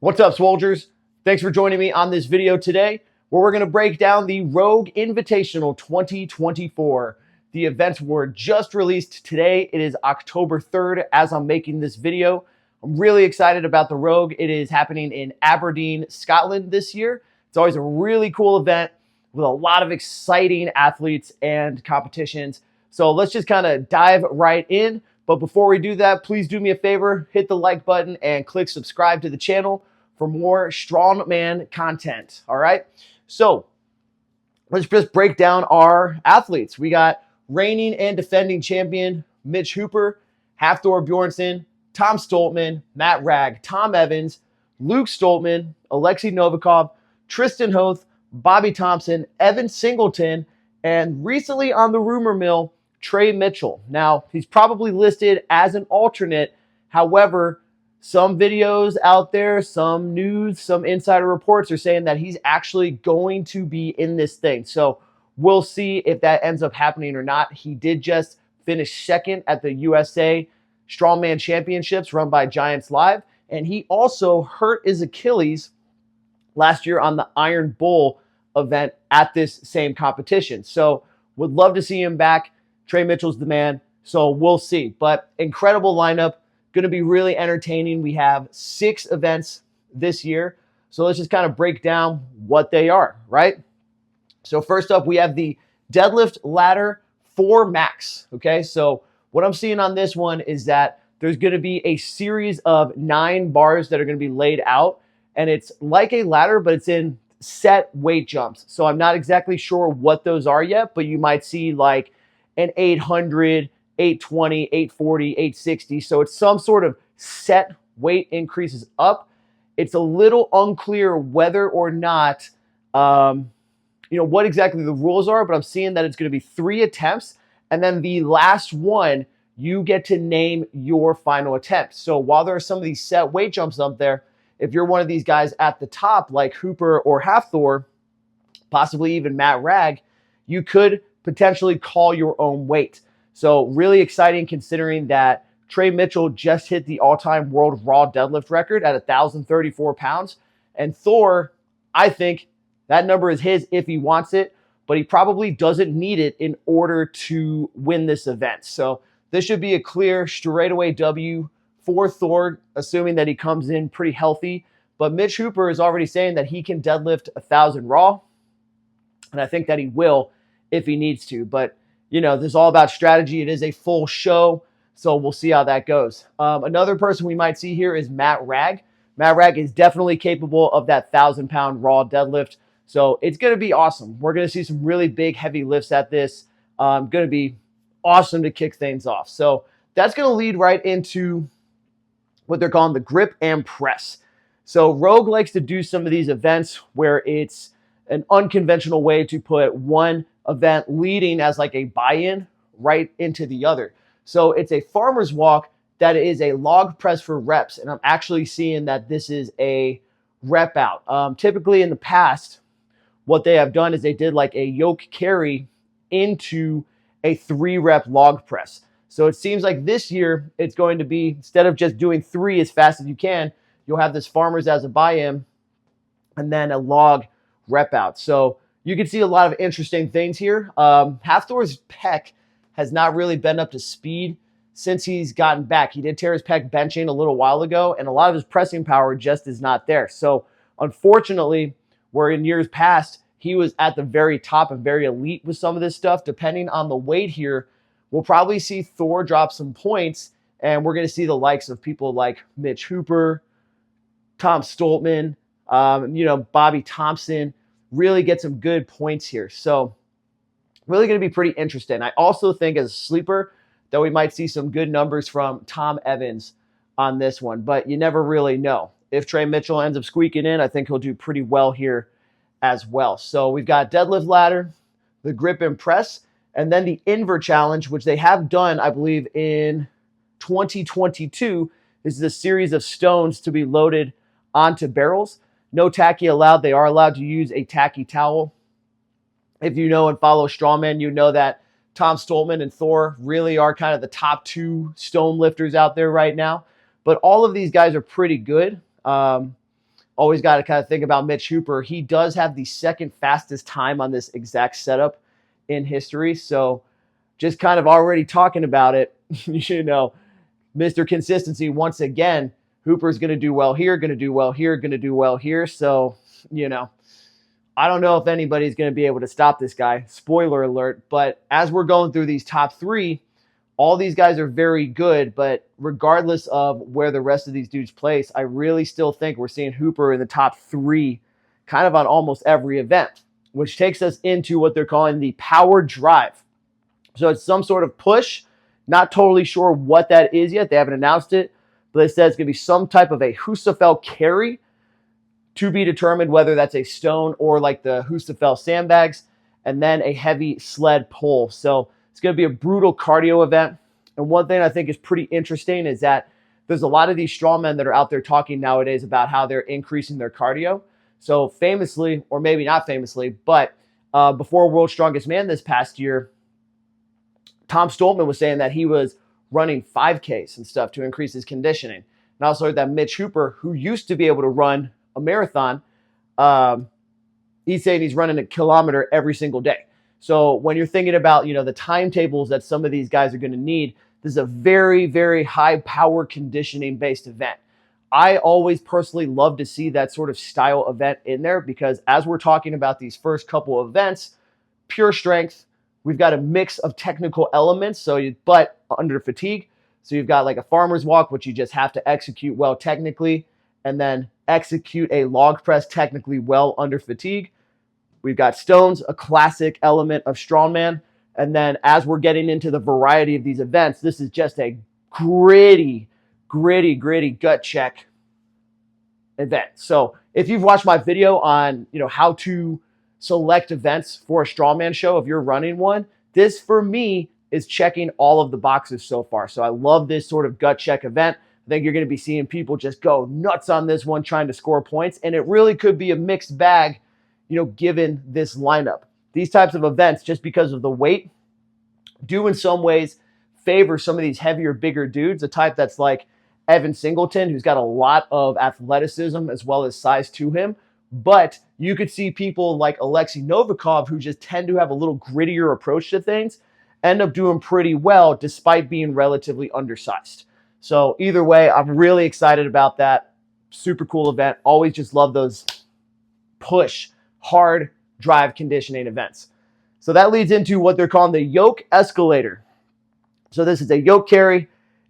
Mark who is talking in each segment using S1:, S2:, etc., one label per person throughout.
S1: What's up, soldiers? Thanks for joining me on this video today, where we're going to break down the Rogue Invitational 2024. The events were just released today. It is October 3rd as I'm making this video. I'm really excited about the Rogue. It is happening in Aberdeen, Scotland this year. It's always a really cool event with a lot of exciting athletes and competitions. So let's just kind of dive right in. But before we do that, please do me a favor, hit the like button and click subscribe to the channel for more strongman content. All right. So let's just break down our athletes. We got reigning and defending champion Mitch Hooper, Hafthor Bjornsson, Tom Stoltman, Matt Ragg, Tom Evans, Luke Stoltman, Alexei Novikov, Tristan Hoth, Bobby Thompson, Evan Singleton, and recently on the rumor mill, Trey Mitchell. Now, he's probably listed as an alternate. However, some videos out there, some news, some insider reports are saying that he's actually going to be in this thing. So we'll see if that ends up happening or not. He did just finish second at the USA Strongman Championships run by Giants Live. And he also hurt his Achilles last year on the Iron Bull event at this same competition. So would love to see him back. Trey Mitchell's the man. So we'll see. But incredible lineup. Going to be really entertaining. We have 6 events this year. So let's just kind of break down what they are, right? So first up, we have the deadlift ladder 4 max. Okay, so what I'm seeing on this one is that there's going to be a series of 9 bars that are going to be laid out. And it's like a ladder, but it's in set weight jumps. So I'm not exactly sure what those are yet, but you might see like an 800, 820, 840, 860. So it's some sort of set weight increases up. It's a little unclear whether or not, what exactly the rules are, but I'm seeing that it's going to be 3 attempts. And then the last one, you get to name your final attempt. So while there are some of these set weight jumps up there, if you're one of these guys at the top, like Hooper or Hafthor, possibly even Matt Ragg, you could potentially call your own weight. So really exciting considering that Trey Mitchell just hit the all-time world raw deadlift record at 1,034 pounds. And Thor, I think that number is his if he wants it, but he probably doesn't need it in order to win this event. So this should be a clear straightaway W for Thor, assuming that he comes in pretty healthy. But Mitch Hooper is already saying that he can deadlift 1,000 raw, and I think that he will if he needs to. But this is all about strategy. It is a full show, so we'll see how that goes. Another person we might see here is Matt Ragg. Matt Ragg is definitely capable of that 1,000-pound raw deadlift, so it's going to be awesome. We're going to see some really big, heavy lifts at this. Going to be awesome to kick things off. So that's going to lead right into what they're calling the grip and press. So Rogue likes to do some of these events where it's an unconventional way to put one event leading as like a buy-in right into the other. So it's a farmer's walk that is a log press for reps. And I'm actually seeing that this is a rep out. Typically in the past, what they have done is they did like a yoke carry into a 3-rep log press. So it seems like this year it's going to be, instead of just doing 3 as fast as you can, you'll have this farmers as a buy-in and then a log rep out. So you can see a lot of interesting things here. Hafthor's pec has not really been up to speed since he's gotten back. He did tear his pec benching a little while ago, and a lot of his pressing power just is not there. So unfortunately, where in years past, he was at the very top and very elite with some of this stuff, depending on the weight here, we'll probably see Thor drop some points, and we're going to see the likes of people like Mitch Hooper, Tom Stoltman, Bobby Thompson, really get some good points here. So really going to be pretty interesting. I also think as a sleeper that we might see some good numbers from Tom Evans on this one, but you never really know. If Trey Mitchell ends up squeaking in, I think he'll do pretty well here as well. So we've got deadlift ladder, the grip and press, and then the invert challenge, which they have done, I believe, in 2022. This is a series of stones to be loaded onto barrels. No tacky allowed. They are allowed to use a tacky towel. If you know and follow Strongman, you know that Tom Stoltman and Thor really are kind of the top 2 stone lifters out there right now. But all of these guys are pretty good. always got to kind of think about Mitch Hooper. He does have the second fastest time on this exact setup in history. So just kind of already talking about it, Mr. Consistency once again. Hooper's going to do well here, going to do well here, going to do well here. So, I don't know if anybody's going to be able to stop this guy. Spoiler alert. But as we're going through these top three, all these guys are very good. But regardless of where the rest of these dudes place, I really still think we're seeing Hooper in the top three kind of on almost every event, which takes us into what they're calling the power drive. So it's some sort of push. Not totally sure what that is yet. They haven't announced it. But it says it's going to be some type of a Husafell carry, to be determined whether that's a stone or like the Husafell sandbags, and then a heavy sled pull. So it's going to be a brutal cardio event. And one thing I think is pretty interesting is that there's a lot of these strongmen that are out there talking nowadays about how they're increasing their cardio. So famously, or maybe not famously, but before World's Strongest Man this past year, Tom Stoltman was saying that he was running 5Ks and stuff to increase his conditioning. And I also heard that Mitch Hooper, who used to be able to run a marathon, he's saying he's running a kilometer every single day. So when you're thinking about, the timetables that some of these guys are going to need, this is a very, very high power conditioning based event. I always personally love to see that sort of style event in there because as we're talking about these first couple of events, pure strength, we've got a mix of technical elements, but under fatigue. So you've got like a farmer's walk, which you just have to execute well technically, and then execute a log press technically well under fatigue. We've got stones, a classic element of strongman. And then as we're getting into the variety of these events, this is just a gritty gut check event. So if you've watched my video on, how to select events for a strongman show, if you're running one, this for me is checking all of the boxes so far. So I love this sort of gut check event. I think you're going to be seeing people just go nuts on this one trying to score points. And it really could be a mixed bag, given this lineup. These types of events, just because of the weight, do in some ways favor some of these heavier, bigger dudes, a type that's like Evan Singleton, who's got a lot of athleticism as well as size to him. But you could see people like Alexei Novikov, who just tend to have a little grittier approach to things, end up doing pretty well despite being relatively undersized. So either way, I'm really excited about that. Super cool event. Always just love those push, hard drive conditioning events. So that leads into what they're calling the yoke escalator. So this is a yoke carry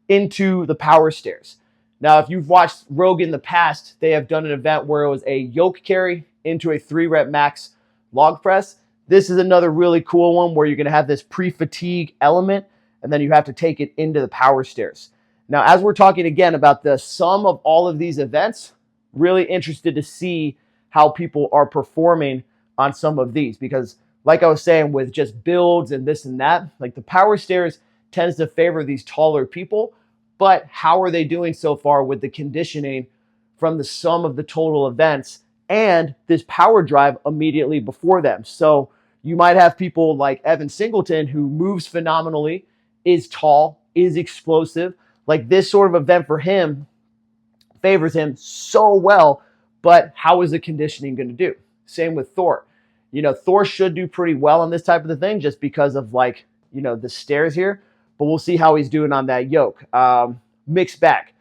S1: into the power stairs. Now, if you've watched Rogue in the past, they have done an event where it was a yoke carry into a 3-rep max log press. This is another really cool one where you're going to have this pre-fatigue element, and then you have to take it into the power stairs. Now, as we're talking again about the sum of all of these events, really interested to see how people are performing on some of these. Because like I was saying, with just builds and this and that, like the power stairs tends to favor these taller people. But how are they doing so far with the conditioning from the sum of the total events and this power drive immediately before them? So you might have people like Evan Singleton, who moves phenomenally, is tall, is explosive. Like this sort of event for him favors him so well, but how is the conditioning going to do? Same with Thor. Thor should do pretty well on this type of thing just because of the stairs here, but we'll see how he's doing on that yoke. Mixed bag.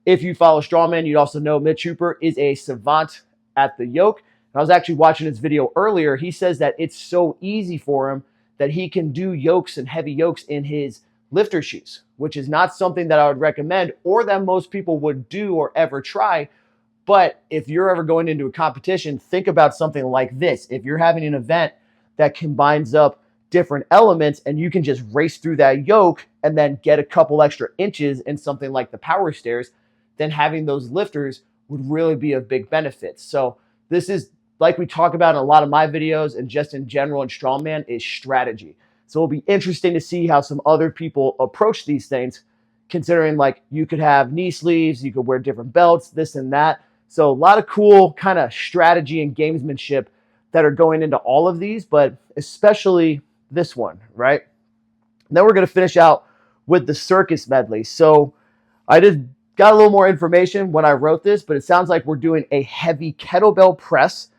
S1: If you follow Strongman, you'd also know Mitch Hooper is a savant at the yoke. And I was actually watching his video earlier. He says that it's so easy for him that he can do yokes and heavy yokes in his lifter shoes, which is not something that I would recommend or that most people would do or ever try. But if you're ever going into a competition, think about something like this. If you're having an event that combines up different elements and you can just race through that yoke and then get a couple extra inches in something like the power stairs, then having those lifters would really be a big benefit. So this is, like we talk about in a lot of my videos and just in general in strongman, is strategy. So it'll be interesting to see how some other people approach these things, considering like you could have knee sleeves, you could wear different belts, this and that. So a lot of cool kind of strategy and gamesmanship that are going into all of these, but especially this one, right? And then we're going to finish out with the circus medley. So I just Got a little more information when I wrote this, but it sounds like we're doing a heavy kettlebell press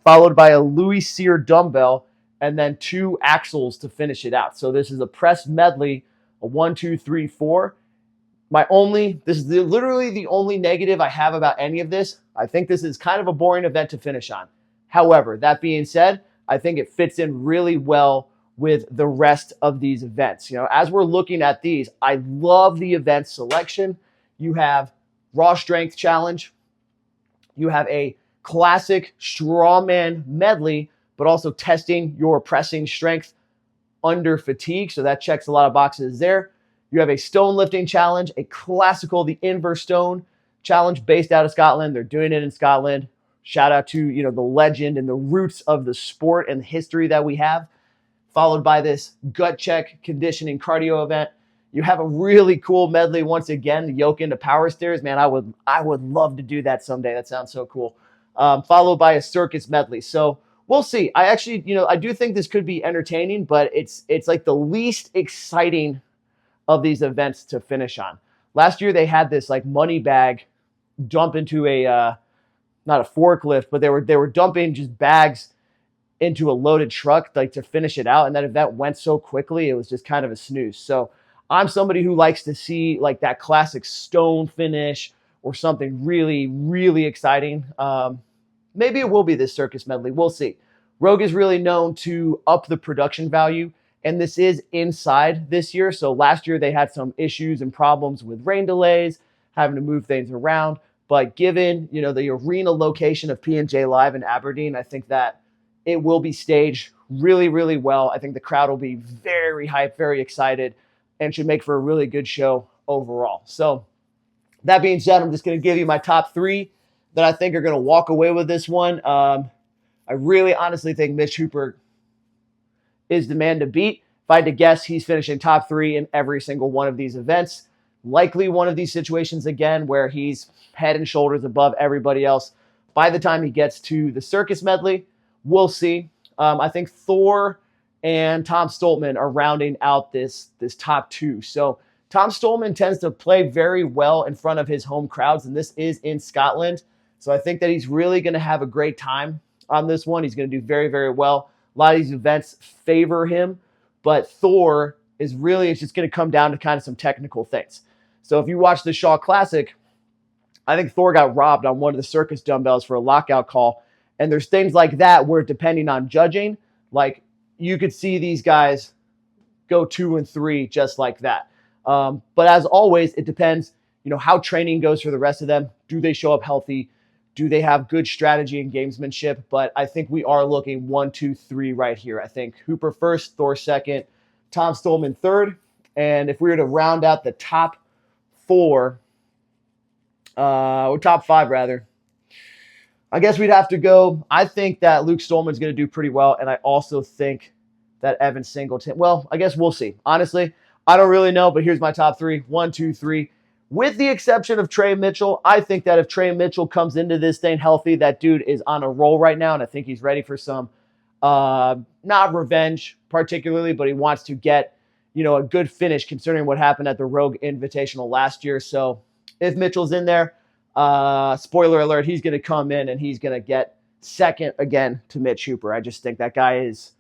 S1: followed by a Louis Cyr dumbbell and then 2 axles to finish it out. So this is a press medley, a 1, 2, 3, 4. This is literally the only negative I have about any of this. I think this is kind of a boring event to finish on. However, that being said, I think it fits in really well with the rest of these events. As we're looking at these, I love the event selection. You have raw strength challenge. You have a classic strawman medley, but also testing your pressing strength under fatigue. So that checks a lot of boxes there. You have a stone lifting challenge, a classical, the inverse stone challenge based out of Scotland. They're doing it in Scotland. Shout out to, the legend and the roots of the sport and the history that we have, followed by this gut check conditioning cardio event. You have a really cool medley once again, the yoke into power stairs. Man, I would love to do that someday. That sounds so cool. Followed by a circus medley. So we'll see. I actually, I do think this could be entertaining, but it's like the least exciting of these events to finish on. Last year they had this like money bag dump into a not a forklift, but they were dumping just bags into a loaded truck like to finish it out, and that event went so quickly it was just kind of a snooze. So I'm somebody who likes to see like that classic stone finish or something really, really exciting. Maybe it will be this circus medley. We'll see. Rogue is really known to up the production value, and this is inside this year. So last year they had some issues and problems with rain delays, having to move things around. But given, the arena location of P&J Live in Aberdeen, I think that it will be staged really, really well. I think the crowd will be very hyped, very excited, and should make for a really good show overall. So that being said, I'm just going to give you my top 3 that I think are going to walk away with this one. I really honestly think Mitch Hooper is the man to beat. If I had to guess, he's finishing top 3 in every single one of these events. Likely one of these situations again where he's head and shoulders above everybody else by the time he gets to the circus medley. We'll see. I think Thor and Tom Stoltman are rounding out this top 2. So Tom Stoltman tends to play very well in front of his home crowds, and this is in Scotland. So I think that he's really going to have a great time on this one. He's going to do very, very well. A lot of these events favor him, but Thor it's just going to come down to kind of some technical things. So if you watch the Shaw Classic, I think Thor got robbed on one of the circus dumbbells for a lockout call. And there's things like that where, depending on judging, like you could see these guys go 2 and 3 just like that. But as always, it depends, how training goes for the rest of them. Do they show up healthy? Do they have good strategy and gamesmanship? But I think we are looking 1, 2, 3 right here. I think Hooper first, Thor second, Tom Stoltman third. And if we were to round out the top 4, or top 5 rather, I guess we'd have to go. I think that Luke Stolman's going to do pretty well, and I also think that Evan Singleton. Well, I guess we'll see. Honestly, I don't really know, but here's my top 3. 1, 2, 3. With the exception of Trey Mitchell, I think that if Trey Mitchell comes into this thing healthy, that dude is on a roll right now, and I think he's ready for some, not revenge particularly, but he wants to get, a good finish considering what happened at the Rogue Invitational last year. So if Mitchell's in there, spoiler alert, he's going to come in and he's going to get second again to Mitch Hooper. I just think that guy is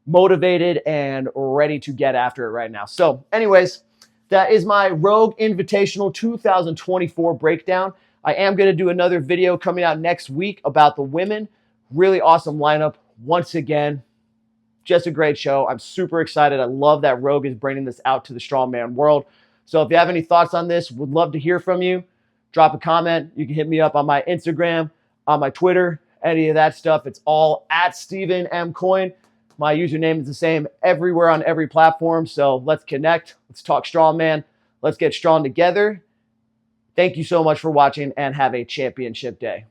S1: motivated and ready to get after it right now. So anyways, that is my Rogue Invitational 2024 breakdown. I am going to do another video coming out next week about the women. Really awesome lineup. Once again, just a great show. I'm super excited. I love that Rogue is bringing this out to the strongman world. So if you have any thoughts on this, would love to hear from you. Drop a comment. You can hit me up on my Instagram, on my Twitter, any of that stuff. It's all at Stephen M. Coyne. My username is the same everywhere on every platform. So let's connect. Let's talk strongman. Let's get strong together. Thank you so much for watching and have a championship day.